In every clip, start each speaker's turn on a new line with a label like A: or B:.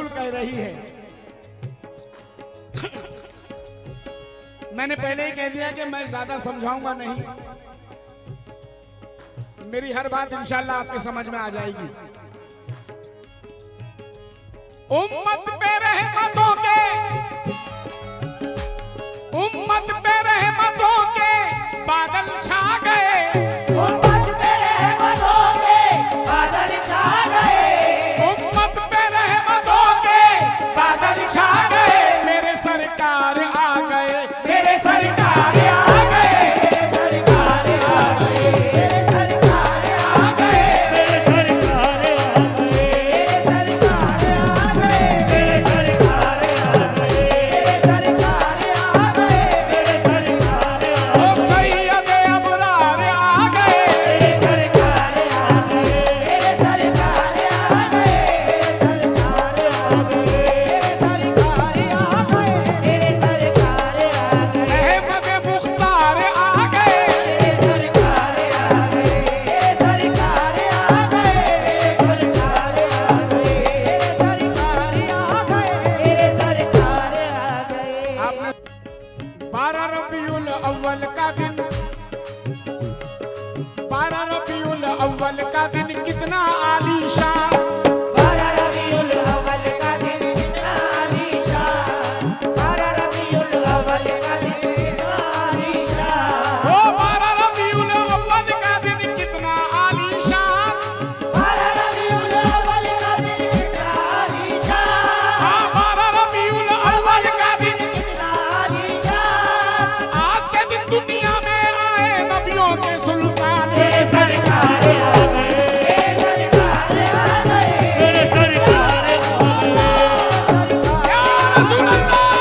A: रसूल कह रही है। मैंने पहले ही कह दिया कि मैं ज्यादा समझाऊंगा नहीं, मेरी हर बात इंशाल्लाह आपके समझ में आ जाएगी। उम्मत पे रहमतों के, उम्मत पे रहमतों के बादल छा गए,
B: उम्मत पे रहमतों के बादल छा गए,
A: उम्मत पे रहमतों के बादल छा गए, मेरे सरकार आ गए,
B: मेरे सरकार आ गए, मेरे सरकार आ गए, मेरे सरकार आ गए, मेरे सरकार आ गए, मेरे सरकार आ गए, मेरे सरकार आ गए, मेरे सरकार आ गए, मेरे सरकार आ
A: ओ सैयद अबरार आ गए,
B: मेरे सरकार आ गए, मेरे सरकार आ गए, मेरे सरकार आ गए, मेरे सरकार आ गए, मेरे सरकार आ गए,
A: अहमद मुख्तार आ गए,
B: मेरे सरकार आ गए, मेरे सरकार आ गए, मेरे सरकार आ गए, मेरे सरकार आ गए, मेरे सरकार आ गए।
A: आपने 12 रबीउल अव्वल का दिन, 12 रबीउल अव्वल का दिन कितना आलीशान,
B: 12 रबीउल अव्वल का दिन कितना आलीशान, 12 रबीउल अव्वल का दिन कितना आलीशान,
A: ओ 12 रबीउल अव्वल का दिन कितना आलीशान,
B: 12 रबीउल अव्वल का दिन कितना आलीशान,
A: हाँ 12 रबीउल अव्वल का दिन।
B: कितना आलीशान।
A: आज के दिन दुनिया में आए नबियों के सुल्तान,
B: मेरे सरकार आ गए, मेरे सरकार आ गए, मेरे सरकार आ गए,
A: या रसूल अल्लाह,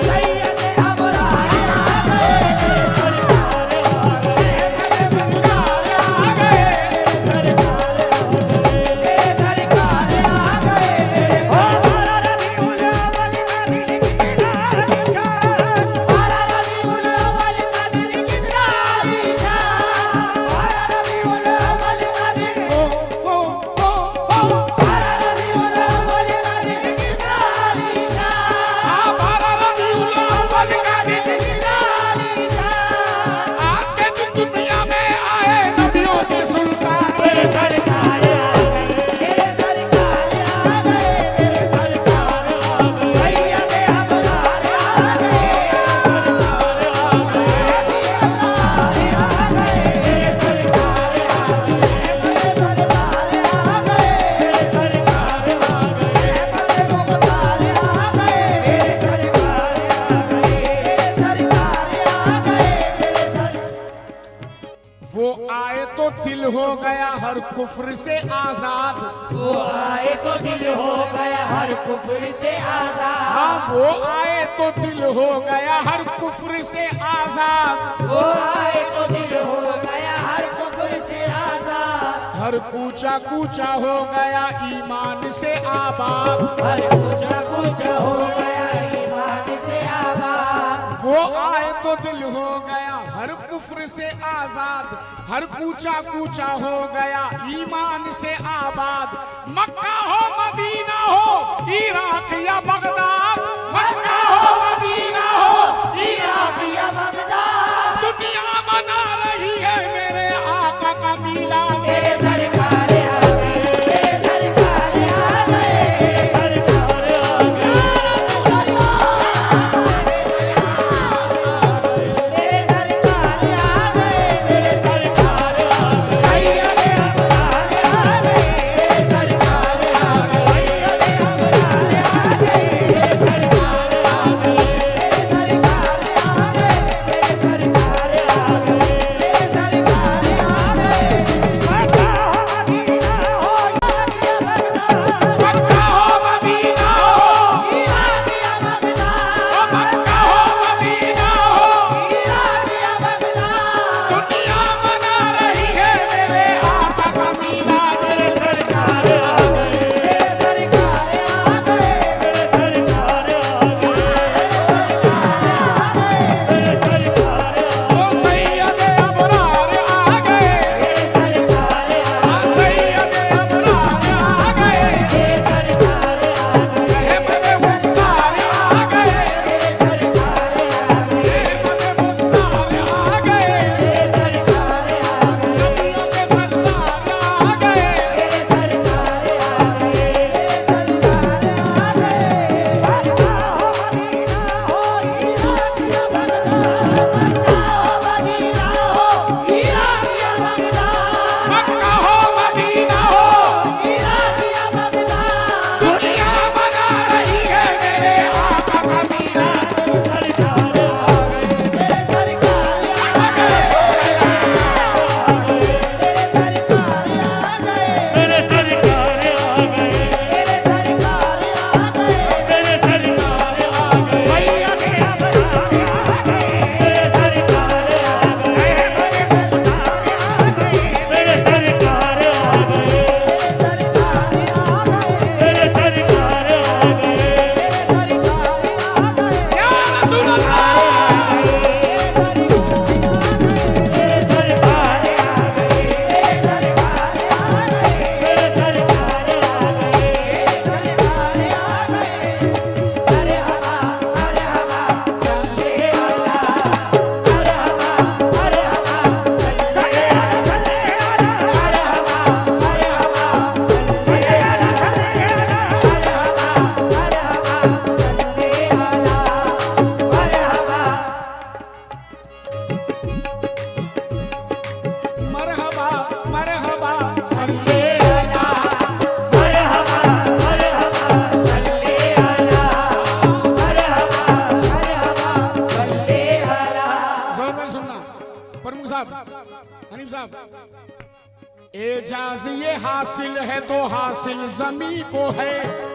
B: सैयद अबरार आ गए, मेरे सरकार आ गए, मेरे सरकार आ गए, मेरे सरकार आ गए, मेरे सरकार आ गए, मेरे 12 रबीउल अव्वल का दिन कितना आलीशान, 12 रबीउल अव्वल का दिन कितना आलीशान, 12 रबीउल अव्वल का दिन,
A: ओ
B: 12 रबीउल अव्वल का दिन कितना आलीशान,
A: हाँ 12 रबीउल अव्वल का दिन।
B: कितना आलीशान।
A: आज के दिन दुनिया में आए नबियों के सुल्तान,
B: मेरे सरकार आ गए, मेरे सरकार आ गए, मेरे सरकार आ गए, सैयद अबरार आ गए, सरकार आ गए, अल्लाह आ गए, मेरे सरकार आ गए, मेरे सरकार आ गए, मेरे सरकार आ गए, मेरे मुख्तार आ गए, मेरे सरकार आ गए, मेरे सरकार आ गए, मेरे
A: वो आए तो दिल हो गया हर कुफ्र से आजाद,
B: वो आए तो दिल हो गया हर कुफ्र से आजाद,
A: हाँ वो आए तो दिल हो गया हर कुफ्र से आजाद,
B: वो आए तो दिल हो गया हर कुफ्र से आजाद,
A: हर कूचा कूचा हो गया ईमान से आबाद,
B: हर कूचा कूचा हो गया ईमान से आबाद,
A: वो आए तो दिल हो गया हर कुफ्र से आजाद, हर कूचा कूचा हो गया ईमान से आबाद, मक्का हो मदीना हो इराक या बगदाद, मक्का हो मदीना हो
B: इराक या बगदाद,
A: दुनिया मना रही है मेरे आका का मिलाद,
B: मेरे सरकार आ गए, मेरे सरकार आ गए, मेरे सरकार आ गए, मेरे सरकार आ गए, मेरे सरकार आ गए, सैयद अबरार आ गए, मेरे सरकार आ गए, सैयद अबरार आ गए, मेरे
A: हनीफ साहब, एजाज ये हासिल है तो हासिल जमी को है।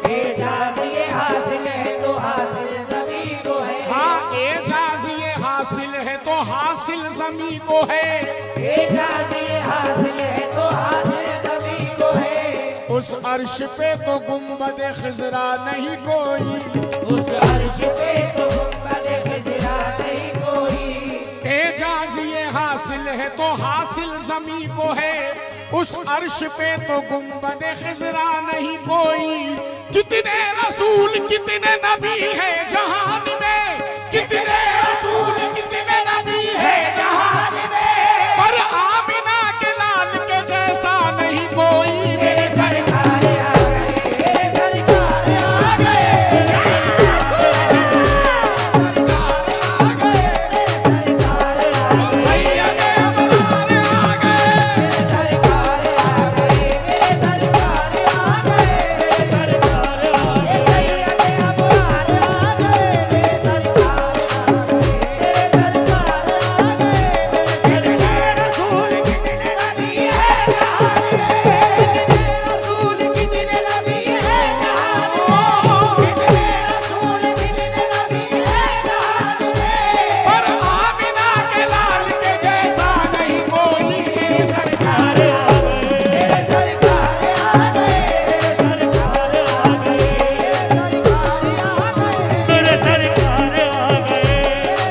B: एजाज ये हासिल है तो हासिल जमी को है।
A: हाँ, एजाज ये हासिल है तो हासिल जमी को है।
B: एजाज ये हासिल है तो हासिल जमी को है।
A: उस अर्श पे तो गुंबद खिजरा नहीं कोई,
B: उस अर्श पे तो गुंबद खिजरा नहीं कोई।
A: एजाज ये हासिल है तो हासिल जमी को है। उस अर्श पे तो गुंबद खिजरा नहीं कोई। कितने रसूल कितने नबी है जहान में, कितने रसूल कितने नबी है जहान में, पर आमिना के लाल के जैसा नहीं कोई।
B: मेरे सरकार आ गए, मेरे सरकार आ गए, सरकार आ गए,
A: सैयद अबरार आ गए,
B: सरकार आ गए, मेरे सरकार आ गए, सरकार आ गए, सैयद अबरार आ गए, मेरे सरकार आ गए, सरकार आ गए। कितने रसूल कितने नबी है जहान में, कितने रसूल कितने नबी है जहान में, कितने रसूल कितने नबी है जहान में,
A: पर आमिना के लाल के जैसा नहीं कोई। मेरे सरकार
B: मेरे सरकार आ गए, सरकार आ गए, सरकार आ गए,
C: मेरे सरकार आ गए,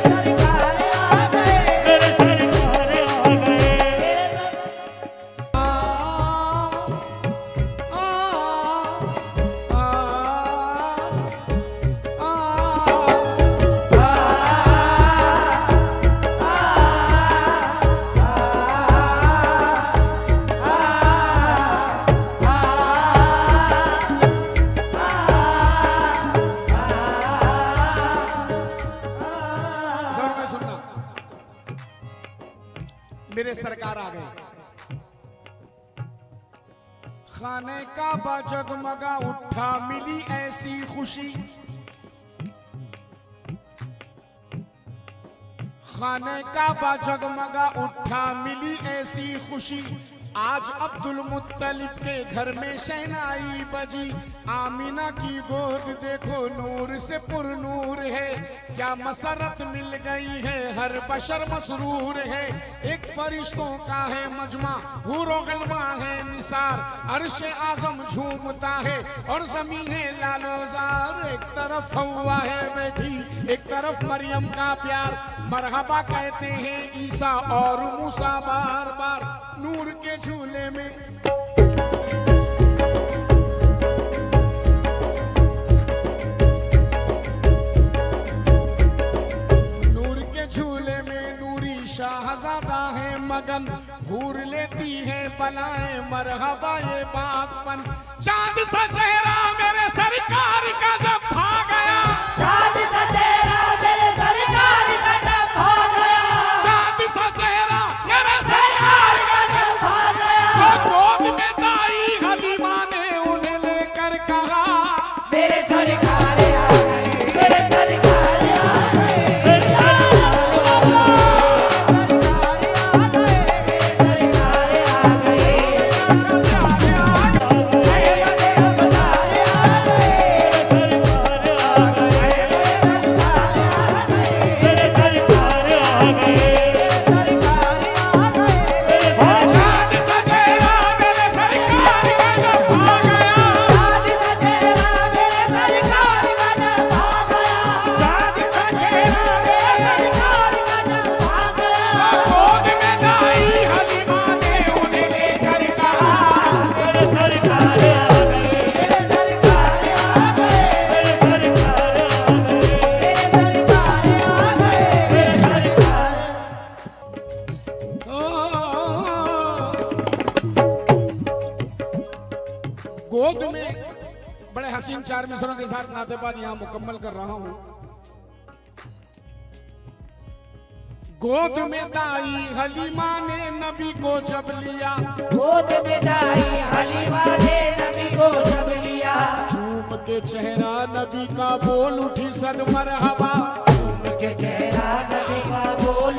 B: सरकार आ गए,
C: मेरे सरकार आ गए।
A: जोर में सुनना, मेरे सरकार आ गए। खाने काबा जगमगा उठा, मिली ऐसी खुशी। खाने काबा जगमगा उठा, मिली ऐसी खुशी। आज अब्दुल मुत्तलिब के घर में शहनाई बजी। आमीना की गोद देखो नूर से पुरनूर है। क्या मसरत मिल गई है, हर बशर मसरूर है। एक फरिश्तों का है मजमा, हूरो गलमा है निसार। अर्श आजम झूमता है और जमी है लालोजार। एक तरफ हवा है बैठी, एक तरफ मरियम का प्यार। मरहबा कहते हैं ईसा और मूसा बार बार नूर के झूले में। नूर के झूले में नूरी शाहजादा है मगन। हूर लेती है बलाएं मरहबा ये बागपन। चांद सा चेहरा मेरे सरकार का जब भा गया,
B: चाँद सा चेहरा मेरे सरकार का जब भा गया,
A: चांद सा चेहरा मेरे सरकार का जब
B: भा गया,
A: तो गोद में दाई हलीमा ने उन्हें लेकर कहा।
B: मेरे सरकार आ गए, मेरे सरकार आ गए,
C: मेरे
B: सरकार आ गए, मेरे सरकार आ गए, सैयद अबरार आ गए,
C: सरकार आ गए,
B: मेरे सरकार आ गए,
C: मेरे सरकार आ गए,
B: सरकार आ गए,
A: चांद सा चेहरा मेरे सरकार का जब भा गया,
B: चाँद सा चेहरा मेरे सरकार का जब भा गया, चाँद सा चेहरा मेरे सरकार का जब भा गया,
A: गोद में दाई हलीमा ने उन्हें लेकर कहा।
C: मेरे सरकार आ गए,
B: मेरे सरकार आ गए,
C: मेरे सरकार आ गए,
B: मेरे सरकार आ गए, मेरे सरकार
A: गोद में बड़े हसीन चार मिसरों के साथ नातेबाद यहां मुकम्मल कर रहा हूं। गोद में दाई हलीमा ने नबी को जब लिया,
B: गोद में दाई हलीमा ने नबी को जब लिया,
A: चूम के चेहरा नबी का बोल उठी सद मरहबा।
B: उनके चेहरा नबी का बोल